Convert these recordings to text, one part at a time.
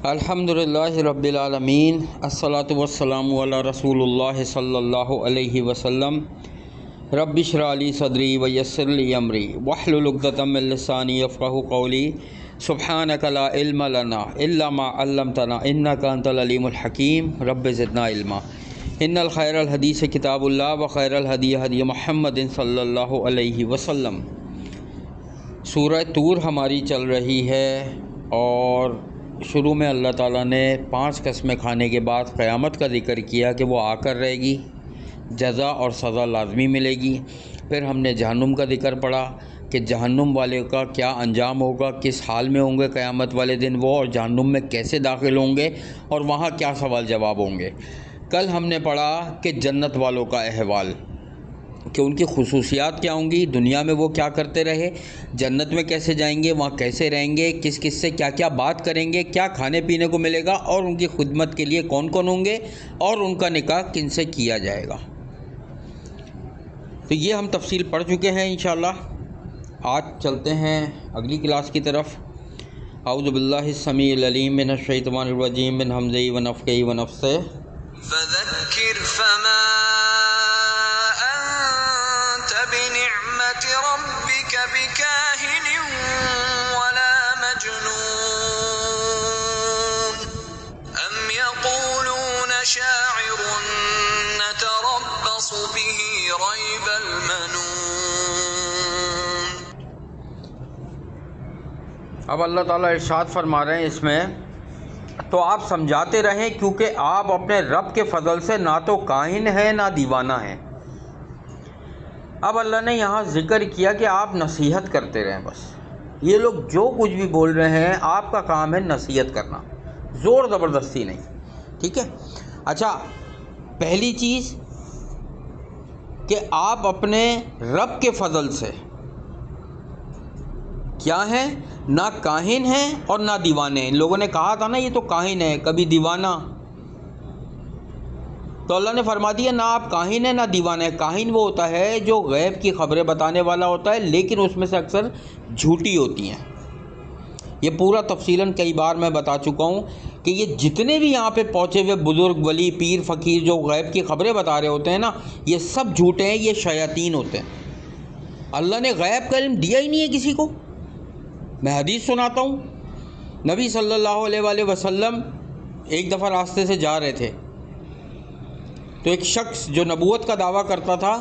الحمدللہ رب العالمین، الصلاۃ والسلام علی رسول اللہ صلی اللہ علیہ وسلم۔ رب اشرح لی صدری ویسر لی امری واحلل عقدۃ من لسانی یفقہوا قولی۔ سبحانک لا علم لنا الا ما علمتنا انک انت العلیم الحکیم۔ رب زدنا علما۔ ان الخیر الحدیث کتاب اللہ وخیر الہدی ہدی محمد صلی اللہ علیہ وسلم۔ سورہ طور ہماری چل رہی ہے اور شروع میں اللہ تعالیٰ نے 5 قسمیں کھانے کے بعد قیامت کا ذکر کیا کہ وہ آ کر رہے گی، جزا اور سزا لازمی ملے گی۔ پھر ہم نے جہنم کا ذکر پڑھا کہ جہنم والے کا کیا انجام ہوگا، کس حال میں ہوں گے قیامت والے دن وہ، اور جہنم میں کیسے داخل ہوں گے اور وہاں کیا سوال جواب ہوں گے۔ کل ہم نے پڑھا کہ جنت والوں کا احوال، کہ ان کی خصوصیات کیا ہوں گی، دنیا میں وہ کیا کرتے رہے، جنت میں کیسے جائیں گے، وہاں کیسے رہیں گے، کس کس سے کیا کیا بات کریں گے، کیا کھانے پینے کو ملے گا، اور ان کی خدمت کے لیے کون کون ہوں گے، اور ان کا نکاح کن سے کیا جائے گا۔ تو یہ ہم تفصیل پڑھ چکے ہیں انشاءاللہ۔ آج چلتے ہیں اگلی کلاس کی طرف۔ اعوذ باللہ السمیع العلیم من الشیطان الرجیم من ہمزہ ونفخہ ونفثہ۔ فذکر فما انت بنعمت ربک بکاہن ولا مجنون ام یقولون شاعر نتربص به ریب المنون۔ اب اللہ تعالیٰ ارشاد فرما رہے ہیں اس میں، تو آپ سمجھاتے رہیں کیونکہ آپ اپنے رب کے فضل سے نہ تو کاہن ہیں نہ دیوانہ ہیں۔ اب اللہ نے یہاں ذکر کیا کہ آپ نصیحت کرتے رہیں، بس یہ لوگ جو کچھ بھی بول رہے ہیں آپ کا کام ہے نصیحت کرنا، زور زبردستی نہیں، ٹھیک ہے۔ اچھا، پہلی چیز کہ آپ اپنے رب کے فضل سے کیا ہیں، نہ کاہن ہیں اور نہ دیوانے ہیں۔ لوگوں نے کہا تھا نا یہ تو کاہن ہے، کبھی دیوانہ، تو اللہ نے فرما دیا نہ آپ کاہن ہیں نہ دیوانے ہیں۔ کاہن وہ ہوتا ہے جو غیب کی خبریں بتانے والا ہوتا ہے، لیکن اس میں سے اکثر جھوٹی ہوتی ہیں۔ یہ پورا تفصیلاً کئی بار میں بتا چکا ہوں کہ یہ جتنے بھی یہاں پہ پہنچے ہوئے بزرگ، ولی، پیر، فقیر جو غیب کی خبریں بتا رہے ہوتے ہیں نا، یہ سب جھوٹے ہیں، یہ شیاطین ہوتے ہیں۔ اللہ نے غیب کا علم دیا ہی نہیں ہے کسی کو۔ میں حدیث سناتا ہوں، نبی صلی اللہ علیہ وآلہ وسلم ایک دفعہ راستے سے جا رہے تھے، تو ایک شخص جو نبوت کا دعویٰ کرتا تھا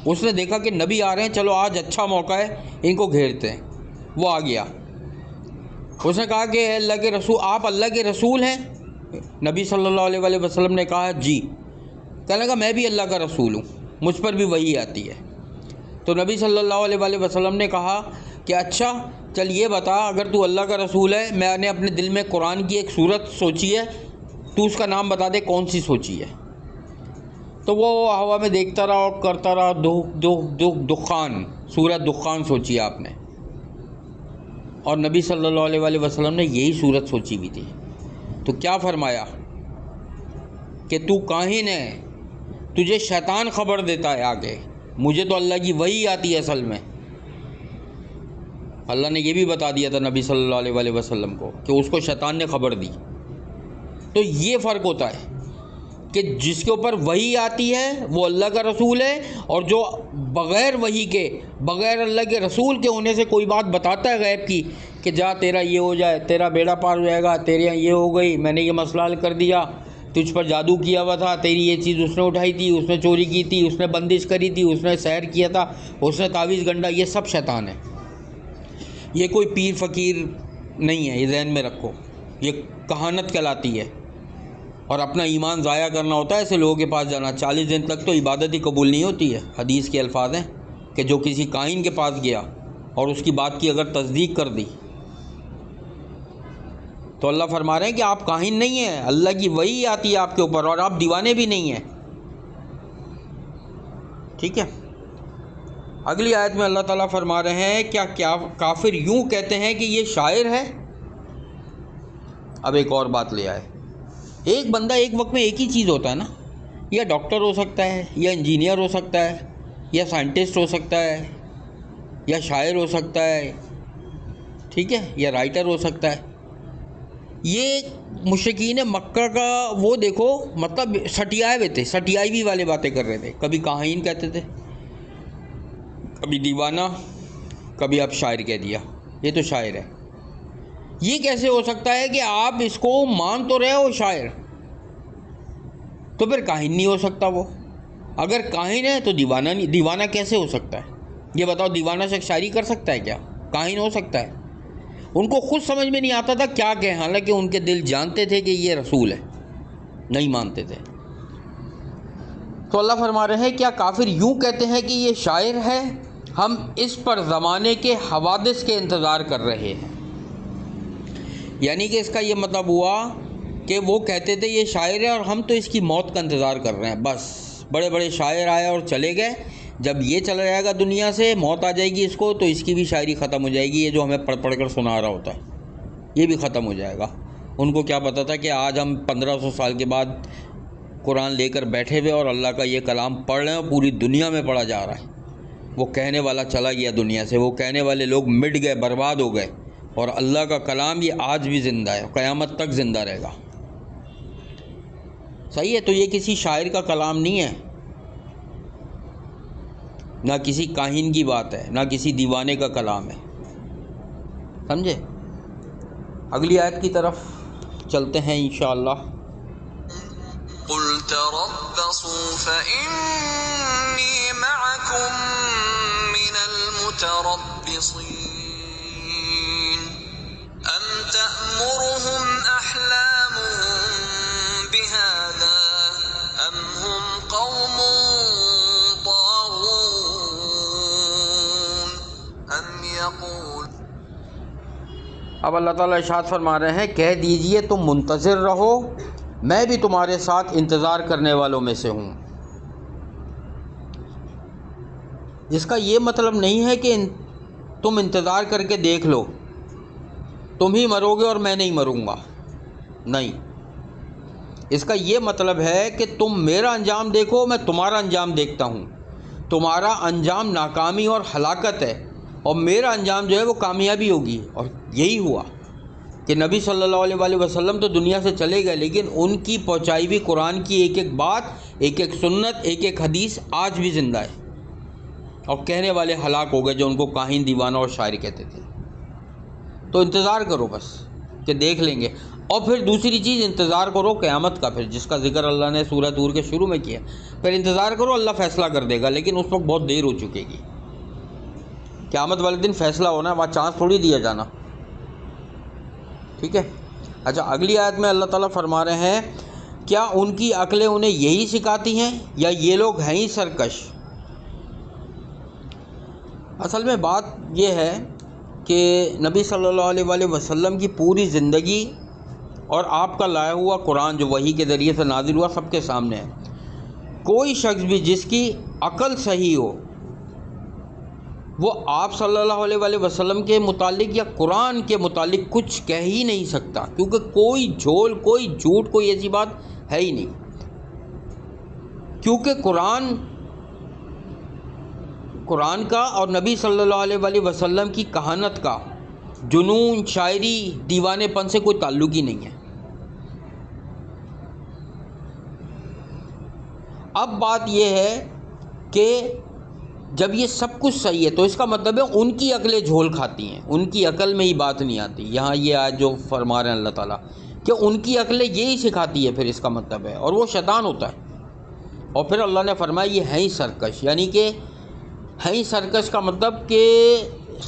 اس نے دیکھا کہ نبی آ رہے ہیں، چلو آج اچھا موقع ہے ان کو گھیرتے ہیں۔ وہ آ گیا، اس نے کہا کہ اے اللہ کے رسول، آپ اللہ کے رسول ہیں؟ نبی صلی اللہ علیہ وآلہ وسلم نے کہا جی۔ کہنے لگا میں بھی اللہ کا رسول ہوں، مجھ پر بھی وحی آتی ہے۔ تو نبی صلی اللہ علیہ وآلہ وسلم نے کہا کہ اچھا چل یہ بتا، اگر تو اللہ کا رسول ہے، میں نے اپنے دل میں قرآن کی ایک صورت سوچی ہے، تو اس کا نام بتا دے کون سی سوچی ہے۔ تو وہ ہوا میں دیکھتا رہا اور کرتا رہا، دخان، سورت دخان سوچی آپ نے، اور نبی صلی اللہ علیہ وآلہ وسلم نے یہی صورت سوچی ہوئی تھی۔ تو کیا فرمایا کہ تو کاہن ہے، تجھے شیطان خبر دیتا ہے آگے، مجھے تو اللہ کی وحی آتی ہے اصل میں۔ اللہ نے یہ بھی بتا دیا تھا نبی صلی اللہ علیہ وآلہ وسلم کو کہ اس کو شیطان نے خبر دی۔ تو یہ فرق ہوتا ہے کہ جس کے اوپر وحی آتی ہے وہ اللہ کا رسول ہے، اور جو بغیر وحی کے، بغیر اللہ کے رسول کے ہونے سے کوئی بات بتاتا ہے غیب کی کہ جا تیرا یہ ہو جائے، تیرا بیڑا پار ہو جائے گا، تیرے یہاں یہ ہو گئی، میں نے یہ مسئلہ حل کر دیا، تجھ پر جادو کیا ہوا تھا، تیری یہ چیز اس نے اٹھائی تھی، اس نے چوری کی تھی، اس نے بندش کری تھی، اس نے سحر کیا تھا، اس نے تعویذ گنڈا، یہ سب شیطان ہے۔ یہ کوئی پیر فقیر نہیں ہے، یہ ذہن میں رکھو، یہ کہانت کہلاتی ہے، اور اپنا ایمان ضائع کرنا ہوتا ہے ایسے لوگوں کے پاس جانا۔ 40 دن تک تو عبادت ہی قبول نہیں ہوتی ہے۔ حدیث کے الفاظ ہیں کہ جو کسی کاہن کے پاس گیا اور اس کی بات کی اگر تصدیق کر دی، تو اللہ فرما رہے ہیں کہ آپ کاہن نہیں ہیں، اللہ کی وحی آتی ہے آپ کے اوپر، اور آپ دیوانے بھی نہیں ہیں، ٹھیک ہے۔ اگلی آیت میں اللہ تعالیٰ فرما رہے ہیں کیا کافر یوں کہتے ہیں کہ یہ شاعر ہے؟ اب ایک اور بات لے آئے۔ ایک بندہ ایک وقت میں ایک ہی چیز ہوتا ہے نا، یا ڈاکٹر ہو سکتا ہے، یا انجینئر ہو سکتا ہے، یا سائنٹسٹ ہو سکتا ہے، یا شاعر ہو سکتا ہے، ٹھیک ہے، یا رائٹر ہو سکتا ہے۔ یہ مشرکین مکہ کا وہ دیکھو مطلب سٹیائے ہوئے تھے، سٹیائی والے باتیں کر رہے تھے. کبھی کاہن کہتے تھے، کبھی دیوانہ، کبھی اب شاعر کہہ دیا. یہ تو شاعر ہے. یہ کیسے ہو سکتا ہے کہ آپ اس کو مان تو رہے ہو شاعر، تو پھر کاہن نہیں ہو سکتا وہ؟ اگر کاہن ہے تو دیوانہ نہیں. دیوانہ کیسے ہو سکتا ہے یہ بتاؤ؟ دیوانہ شخص شاعری کر سکتا ہے کیا؟ کاہن ہو سکتا ہے؟ ان کو خود سمجھ میں نہیں آتا تھا کیا کہیں، حالانکہ ان کے دل جانتے تھے کہ یہ رسول ہے، نہیں مانتے تھے. تو اللہ فرما رہے ہیں کیا کافر یوں کہتے ہیں کہ یہ شاعر ہے؟ ہم اس پر زمانے کے حوادث کے انتظار کر رہے ہیں. یعنی کہ اس کا یہ مطلب ہوا کہ وہ کہتے تھے یہ شاعر ہے اور ہم تو اس کی موت کا انتظار کر رہے ہیں. بس بڑے بڑے شاعر آئے اور چلے گئے، جب یہ چلا جائے گا دنیا سے، موت آ جائے گی اس کو، تو اس کی بھی شاعری ختم ہو جائے گی. یہ جو ہمیں پڑھ پڑھ کر سنا رہا ہوتا ہے یہ بھی ختم ہو جائے گا. ان کو کیا پتہ تھا کہ آج ہم 1500 سال کے بعد قرآن لے کر بیٹھے ہوئے اور اللہ کا یہ کلام پڑھ رہے ہیں اور پوری دنیا میں پڑھا جا رہا ہے. وہ کہنے والا چلا گیا دنیا سے، وہ کہنے والے لوگ مٹ گئے، برباد ہو گئے، اور اللہ کا کلام یہ آج بھی زندہ ہے، قیامت تک زندہ رہے گا. صحیح ہے؟ تو یہ کسی شاعر کا کلام نہیں ہے، نہ کسی کاہن کی بات ہے، نہ کسی دیوانے کا کلام ہے. سمجھے؟ اگلی آیت کی طرف چلتے ہیں انشاءاللہ. قل تربصوا فإني معكم من المتربصين أم تأمرهم أحلامهم بهذا أم هم قوم طاغون أم يقول. اب اللہ تعالیٰ ارشاد فرما رہے ہیں کہہ دیجئے تم منتظر رہو، میں بھی تمہارے ساتھ انتظار کرنے والوں میں سے ہوں. اس کا یہ مطلب نہیں ہے کہ تم انتظار کر کے دیکھ لو، تم ہی مرو گے اور میں نہیں مروں گا. نہیں، اس کا یہ مطلب ہے کہ تم میرا انجام دیکھو، میں تمہارا انجام دیکھتا ہوں. تمہارا انجام ناکامی اور ہلاکت ہے اور میرا انجام جو ہے وہ کامیابی ہوگی. اور یہی ہوا کہ نبی صلی اللہ علیہ وآلہ وسلم تو دنیا سے چلے گئے، لیکن ان کی پہنچائی ہوئی قرآن کی ایک ایک بات، ایک ایک سنت، ایک ایک حدیث آج بھی زندہ ہے. اور کہنے والے ہلاک ہو گئے جو ان کو کاہن، دیوانہ اور شاعر کہتے تھے. تو انتظار کرو بس کہ دیکھ لیں گے. اور پھر دوسری چیز انتظار کرو قیامت کا، پھر جس کا ذکر اللہ نے سورہ طور کے شروع میں کیا. پھر انتظار کرو، اللہ فیصلہ کر دے گا، لیکن اس وقت بہت دیر ہو چکے گی. قیامت والے دن فیصلہ ہونا ہے، وہاں چانس تھوڑی دیا جانا. ٹھیک ہے؟ اچھا، اگلی آیت میں اللہ تعالیٰ فرما رہے ہیں کیا ان کی عقلیں انہیں یہی سکھاتی ہیں یا یہ لوگ ہیں ہی سرکش؟ اصل میں بات یہ ہے کہ نبی صلی اللہ علیہ وآلہ وسلم کی پوری زندگی اور آپ کا لایا ہوا قرآن جو وحی کے ذریعے سے نازل ہوا سب کے سامنے ہے. کوئی شخص بھی جس کی عقل صحیح ہو وہ آپ صلی اللہ علیہ وآلہ وسلم کے متعلق یا قرآن کے متعلق کچھ کہہ ہی نہیں سکتا، کیونکہ کوئی جھول، کوئی جھوٹ، کوئی ایسی بات ہے ہی نہیں. کیونکہ قرآن کا اور نبی صلی اللہ علیہ وآلہ وسلم کی کہانت کا جنون، شاعری، دیوانے پن سے کوئی تعلق ہی نہیں ہے. اب بات یہ ہے کہ جب یہ سب کچھ صحیح ہے تو اس کا مطلب ہے ان کی عقلیں جھول کھاتی ہیں، ان کی عقل میں ہی بات نہیں آتی. یہاں یہ آج جو فرما رہے ہیں اللہ تعالیٰ کہ ان کی عقلیں یہی سکھاتی ہے، پھر اس کا مطلب ہے، اور وہ شیطان ہوتا ہے. اور پھر اللہ نے فرمایا یہ ہیں ہی سرکش. یعنی کہ ہیں ہی سرکش کا مطلب کہ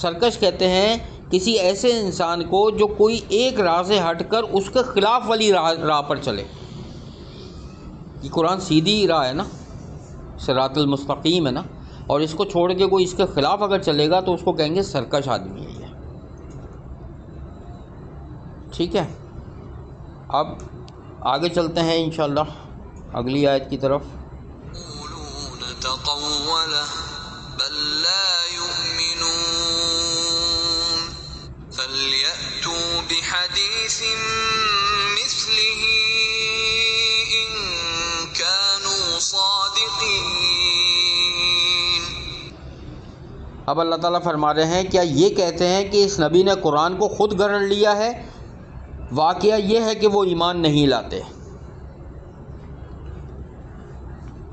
سرکش کہتے ہیں کسی ایسے انسان کو جو کوئی ایک راہ سے ہٹ کر اس کے خلاف والی راہ پر چلے. یہ قرآن سیدھی راہ ہے نا، صراط المستقیم ہے نا، اور اس کو چھوڑ کے کوئی اس کے خلاف اگر چلے گا تو اس کو کہیں گے سرکش آدمی ہے یہ. ٹھیک ہے؟ اب آگے چلتے ہیں انشاءاللہ اگلی آیت کی طرف. يقولون تقوله بل لا يؤمنون فليأتوا بحديث مثله إن كانوا صادقين. اب اللہ تعالیٰ فرما رہے ہیں کیا یہ کہتے ہیں کہ اس نبی نے قرآن کو خود گھڑ لیا ہے واقعہ یہ ہے کہ وہ ایمان نہیں لاتے۔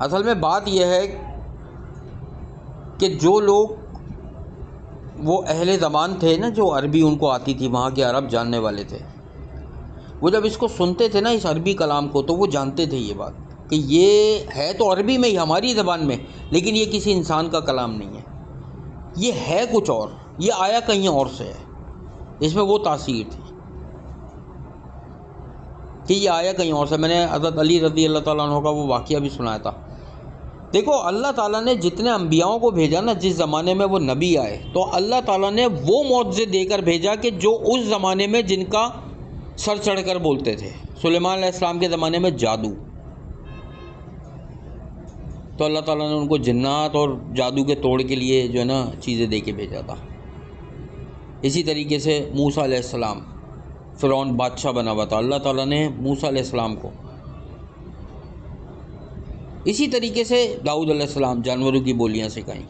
اصل میں بات یہ ہے کہ جو لوگ وہ اہل زبان تھے نا، جو عربی ان کو آتی تھی، وہاں کے عرب جاننے والے تھے، وہ جب اس کو سنتے تھے نا، اس عربی کلام کو، تو وہ جانتے تھے یہ بات کہ یہ ہے تو عربی میں ہی، ہماری زبان میں، لیکن یہ کسی انسان کا کلام نہیں ہے، یہ ہے کچھ اور، یہ آیا کہیں اور سے ہے۔ اس میں وہ تاثیر تھی کہ یہ آیا کہیں اور سے۔ میں نے حضرت علی رضی اللہ تعالیٰ عنہ کا وہ واقعہ بھی سنایا تھا۔ دیکھو، اللہ تعالیٰ نے جتنے انبیاؤں کو بھیجا نا، جس زمانے میں وہ نبی آئے، تو اللہ تعالیٰ نے وہ معجزے دے کر بھیجا کہ جو اس زمانے میں جن کا سر چڑھ کر بولتے تھے۔ سلیمان علیہ السلام کے زمانے میں جادو، تو اللہ تعالیٰ نے ان کو جنات اور جادو کے توڑ کے لیے جو ہے نا چیزیں دے کے بھیجا تھا۔ اسی طریقے سے موسیٰ علیہ السلام، فرعون بادشاہ بنا ہوا تھا، اللہ تعالیٰ نے موسیٰ علیہ السلام کو، اسی طریقے سے داؤد علیہ السلام جانوروں کی بولیاں سکھائیں۔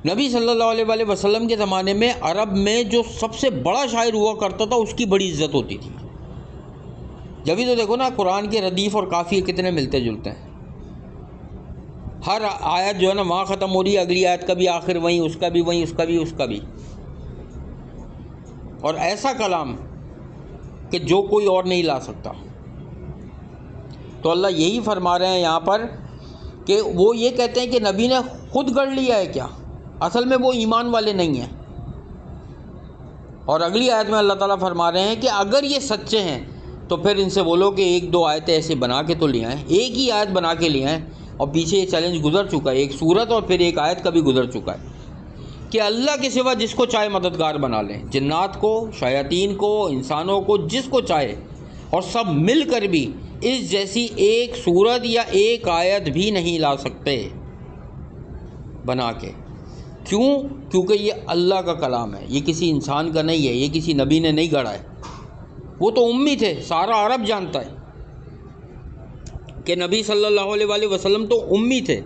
نبی صلی اللہ علیہ وآلہ وسلم کے زمانے میں عرب میں جو سب سے بڑا شاعر ہوا کرتا تھا، اس کی بڑی عزت ہوتی تھی۔ جبھی تو دیکھو نا، قرآن کے ردیف اور قافیے کتنے ملتے جلتے ہیں، ہر آیت جو ہے نا وہاں ختم ہو رہی ہے، اگلی آیت کا بھی آخر وہیں، اس کا بھی وہیں، اس کا بھی اس کا بھی، اور ایسا کلام کہ جو کوئی اور نہیں لا سکتا۔ تو اللہ یہی فرما رہے ہیں یہاں پر کہ وہ یہ کہتے ہیں کہ نبی نے خود گڑھ لیا ہے کیا؟ اصل میں وہ ایمان والے نہیں ہیں۔ اور اگلی آیت میں اللہ تعالیٰ فرما رہے ہیں کہ اگر یہ سچے ہیں تو پھر ان سے بولو کہ ایک دو آیتیں ایسے بنا کے تو لے آئیں، ایک ہی آیت بنا کے لے آئیں، اور پیچھے یہ چیلنج گزر چکا ہے، ایک سورت اور پھر ایک آیت کا بھی گزر چکا ہے کہ اللہ کے سوا جس کو چاہے مددگار بنا لیں، جنات کو، شیاطین کو، انسانوں کو، جس کو چاہے، اور سب مل کر بھی اس جیسی ایک سورت یا ایک آیت بھی نہیں لا سکتے بنا کے۔ کیوں؟ کیونکہ یہ اللہ کا کلام ہے، یہ کسی انسان کا نہیں ہے، یہ کسی نبی نے نہیں گڑھا ہے۔ وہ تو امی تھے، سارا عرب جانتا ہے کہ نبی صلی اللہ علیہ وآلہ وسلم تو امی تھے،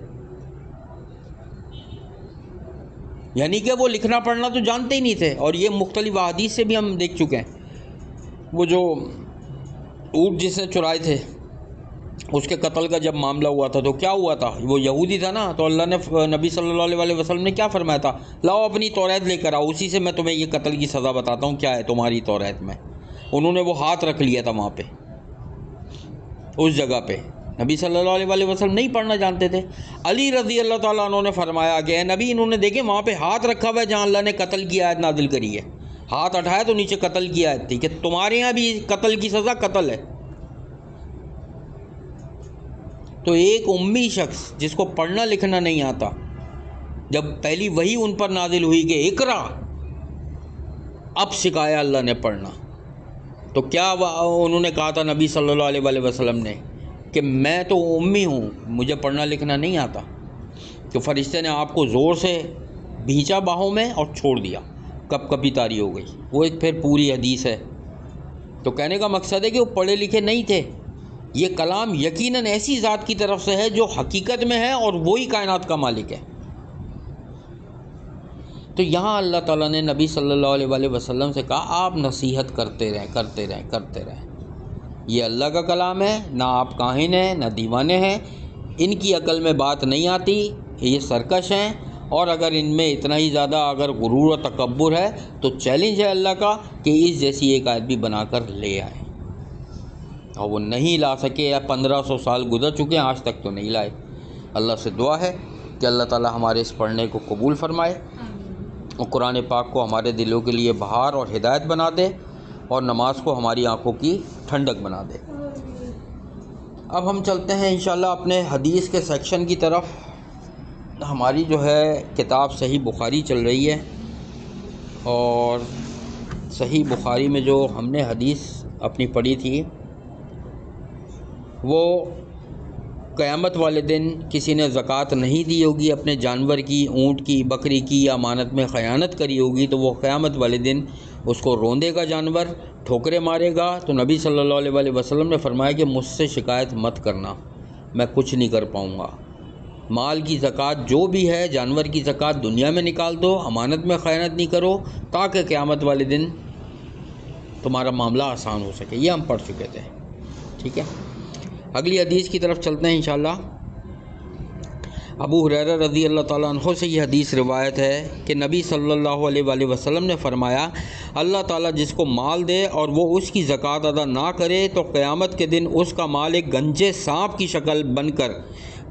یعنی کہ وہ لکھنا پڑھنا تو جانتے ہی نہیں تھے۔ اور یہ مختلف احادیث سے بھی ہم دیکھ چکے ہیں۔ وہ جو اونٹ جس نے چرائے تھے، اس کے قتل کا جب معاملہ ہوا تھا تو کیا ہوا تھا؟ وہ یہودی تھا نا، تو اللہ نے نبی صلی اللہ علیہ وآلہ وسلم نے کیا فرمایا تھا؟ لاؤ اپنی توریت لے کر آؤ، اسی سے میں تمہیں یہ قتل کی سزا بتاتا ہوں کیا ہے تمہاری توریت میں۔ انہوں نے وہ ہاتھ رکھ لیا تھا وہاں پہ، اس جگہ پہ۔ نبی صلی اللہ علیہ وآلہ وسلم نہیں پڑھنا جانتے تھے۔ علی رضی اللہ تعالیٰ عنہ نے فرمایا کہ اے نبی، انہوں نے دیکھے وہاں پہ ہاتھ رکھا ہوا ہے جہاں اللہ نے قتل کی آیت نازل کری ہے، ہاتھ اٹھایا تو نیچے قتل کی آیت تھی کہ تمہارے یہاں بھی قتل کی سزا قتل ہے۔ تو ایک امی شخص جس کو پڑھنا لکھنا نہیں آتا، جب پہلی وحی ان پر نازل ہوئی کہ اقرا، اب سکھایا اللہ نے پڑھنا، تو کیا انہوں نے کہا تھا نبی صلی اللہ علیہ وآلہ وسلم نے کہ میں تو امی ہوں، مجھے پڑھنا لکھنا نہیں آتا، کہ فرشتے نے آپ کو زور سے بھینچا باہوں میں اور چھوڑ دیا، کپ کپی طاری ہو گئی۔ وہ ایک پھر پوری حدیث ہے۔ تو کہنے کا مقصد ہے کہ وہ پڑھے لکھے نہیں تھے۔ یہ کلام یقیناً ایسی ذات کی طرف سے ہے جو حقیقت میں ہے اور وہی کائنات کا مالک ہے۔ تو یہاں اللہ تعالیٰ نے نبی صلی اللہ علیہ وآلہ وسلم سے کہا آپ نصیحت کرتے رہیں، کرتے رہیں، کرتے رہیں۔ یہ اللہ کا کلام ہے، نہ آپ کاہن ہیں نہ دیوانے ہیں، ان کی عقل میں بات نہیں آتی، یہ سرکش ہیں، اور اگر ان میں اتنا ہی زیادہ اگر غرور و تکبر ہے تو چیلنج ہے اللہ کا کہ اس جیسی ایک آیت بھی بنا کر لے آئیں، اور وہ نہیں لا سکے، یا 1500 سال گزر چکے ہیں آج تک تو نہیں لائے۔ اللہ سے دعا ہے کہ اللہ تعالی ہمارے اس پڑھنے کو قبول فرمائے اور قرآن پاک کو ہمارے دلوں کے لیے بہار اور ہدایت بنا دے، اور نماز کو ہماری آنکھوں کی ٹھنڈک بنا دے۔ اب ہم چلتے ہیں انشاءاللہ اپنے حدیث کے سیکشن کی طرف۔ ہماری جو ہے کتاب صحیح بخاری چل رہی ہے، اور صحیح بخاری میں جو ہم نے حدیث اپنی پڑھی تھی وہ قیامت والے دن کسی نے زکوٰۃ نہیں دی ہوگی اپنے جانور کی، اونٹ کی، بکری کی، یا امانت میں خیانت کری ہوگی، تو وہ قیامت والے دن اس کو روندے گا جانور، ٹھوکریں مارے گا۔ تو نبی صلی اللہ علیہ وآلہ وسلم نے فرمایا کہ مجھ سے شکایت مت کرنا، میں کچھ نہیں کر پاؤں گا۔ مال کی زکوٰۃ جو بھی ہے، جانور کی زکوٰۃ دنیا میں نکال دو، امانت میں خیانت نہیں کرو، تاکہ قیامت والے دن تمہارا معاملہ آسان ہو سکے. یہ ہم پڑھ چکے تھے. ٹھیک ہے, اگلی حدیث کی طرف چلتے ہیں انشاءاللہ. ابو ہریرہ رضی اللہ تعالیٰ عنہ سے یہ حدیث روایت ہے کہ نبی صلی اللہ علیہ وآلہ وسلم نے فرمایا, اللہ تعالیٰ جس کو مال دے اور وہ اس کی زکوٰۃ ادا نہ کرے تو قیامت کے دن اس کا مال ایک گنجے سانپ کی شکل بن کر,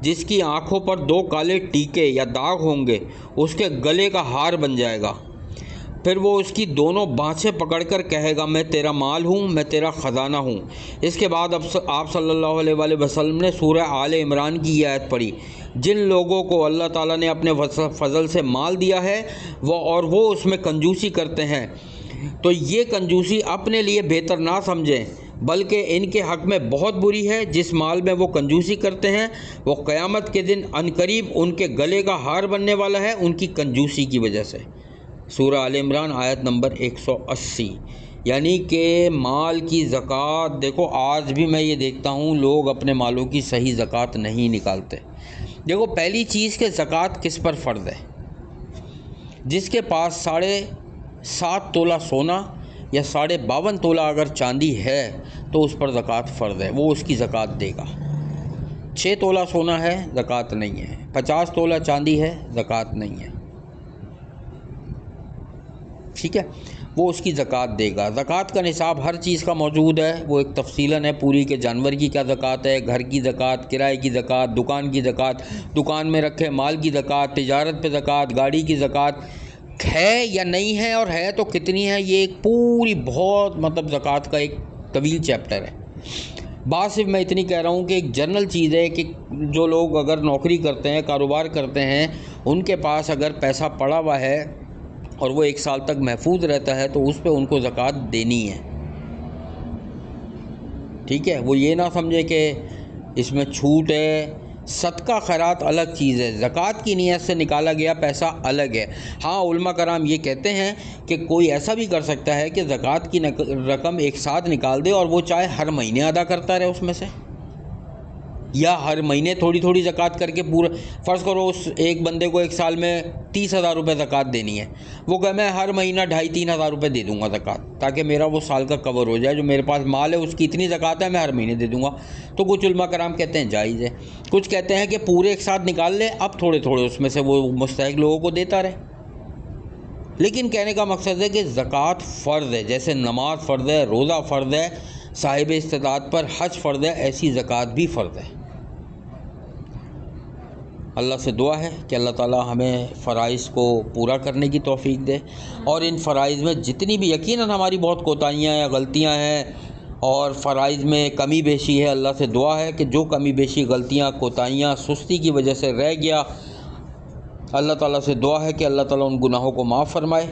جس کی آنکھوں پر 2 کالے ٹیکے یا داغ ہوں گے, اس کے گلے کا ہار بن جائے گا. پھر وہ اس کی دونوں بانچیں پکڑ کر کہے گا, میں تیرا مال ہوں, میں تیرا خزانہ ہوں. اس کے بعد آپ صلی اللہ علیہ وآلہ وسلم نے سورہ آل عمران کی یہ آیت پڑھی, جن لوگوں کو اللہ تعالیٰ نے اپنے فضل سے مال دیا ہے وہ اس میں کنجوسی کرتے ہیں, تو یہ کنجوسی اپنے لیے بہتر نہ سمجھیں, بلکہ ان کے حق میں بہت بری ہے. جس مال میں وہ کنجوسی کرتے ہیں وہ قیامت کے دن عنقریب ان کے گلے کا ہار بننے والا ہے, ان کی کنجوسی کی وجہ سے. سورہ آل عمران آیت نمبر 180. یعنی کہ مال کی زکوٰۃ, دیکھو آج بھی میں یہ دیکھتا ہوں لوگ اپنے مالوں کی صحیح زکوٰۃ نہیں نکالتے. دیکھو پہلی چیز کہ زکوٰۃ کس پر فرض ہے؟ جس کے پاس 7.5 تولہ سونا یا 52.5 تولہ اگر چاندی ہے تو اس پر زکوٰۃ فرض ہے, وہ اس کی زکوٰۃ دے گا. 6 تولہ سونا ہے زکوٰۃ نہیں ہے, 50 تولہ چاندی ہے زکوٰۃ نہیں ہے. ٹھیک ہے, وہ اس کی زکوٰۃ دے گا. زکوٰۃ کا نصاب ہر چیز کا موجود ہے, وہ ایک تفصیلاً ہے پوری کہ جانور کی کیا زکوٰۃ ہے, گھر کی زکوٰۃ, کرائے کی زکوٰۃ, دکان کی زکوٰۃ, دکان میں رکھے مال کی زکوٰۃ, تجارت پہ زکوٰۃ, گاڑی کی زکوٰۃ ہے یا نہیں ہے, اور ہے تو کتنی ہے. یہ ایک پوری بہت زکوٰۃ کا ایک طویل چیپٹر ہے. بات صرف میں اتنی کہہ رہا ہوں کہ ایک جنرل چیز ہے کہ جو لوگ اگر نوکری کرتے ہیں, کاروبار کرتے ہیں, ان کے پاس اگر پیسہ پڑا ہوا ہے اور وہ 1 سال تک محفوظ رہتا ہے تو اس پہ ان کو زکوٰۃ دینی ہے. ٹھیک ہے, وہ یہ نہ سمجھے کہ اس میں چھوٹ ہے. صدقہ خیرات الگ چیز ہے, زکوٰۃ کی نیت سے نکالا گیا پیسہ الگ ہے. ہاں علماء کرام یہ کہتے ہیں کہ کوئی ایسا بھی کر سکتا ہے کہ زکوٰۃ کی رقم ایک ساتھ نکال دے اور وہ چاہے ہر مہینے ادا کرتا رہے اس میں سے, یا ہر مہینے تھوڑی تھوڑی زکوٰۃ کر کے پورا, فرض کرو اس ایک بندے کو 1 سال میں 30,000 روپے زکوٰۃ دینی ہے, وہ کہ میں ہر مہینہ 2,500-3 ہزار روپے دے دوں گا زکوٰۃ تاکہ میرا وہ سال کا کور ہو جائے, جو میرے پاس مال ہے اس کی اتنی زکوٰۃ ہے میں ہر مہینے دے دوں گا. تو کچھ علماء کرام کہتے ہیں جائز ہے, کچھ کہتے ہیں کہ پورے ایک ساتھ نکال لے, اب تھوڑے تھوڑے اس میں سے وہ مستحق لوگوں کو دیتا رہے. لیکن کہنے کا مقصد ہے کہ زکوٰۃ فرض ہے, جیسے نماز فرض ہے, روزہ فرض ہے, صاحب استطاعت پر حج فرض ہے, ایسی زکوٰۃ بھی فرض ہے. اللہ سے دعا ہے کہ اللہ تعالی ہمیں فرائض کو پورا کرنے کی توفیق دے, اور ان فرائض میں جتنی بھی یقیناً ہماری بہت کوتاہیاں یا غلطیاں ہیں اور فرائض میں کمی بیشی ہے, اللہ سے دعا ہے کہ جو کمی بیشی, غلطیاں, کوتاہیاں, سستی کی وجہ سے رہ گیا, اللہ تعالیٰ سے دعا ہے کہ اللہ تعالیٰ ان گناہوں کو معاف فرمائے,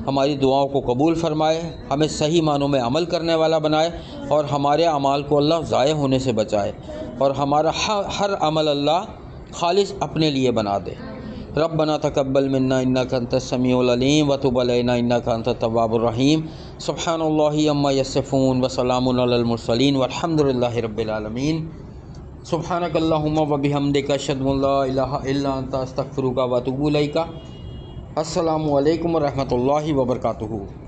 ہماری دعاؤں کو قبول فرمائے, ہمیں صحیح معنوں میں عمل کرنے والا بنائے, اور ہمارے اعمال کو اللہ ضائع ہونے سے بچائے, اور ہمارا ہر عمل اللہ خالص اپنے لیے بنا دے. ربنا تقبل منا انک انت السمیع العلیم وتب علینا انک انت التواب الرحیم. سبحان اللہ عما یصفون وسلام علی المرسلین والحمد للہ رب العالمین. سبحانک اللہم وبحمدک اشہد ان لا الہ الا انت استغفرک واتوب الیک. السلام علیکم ورحمۃ اللہ وبرکاتہ.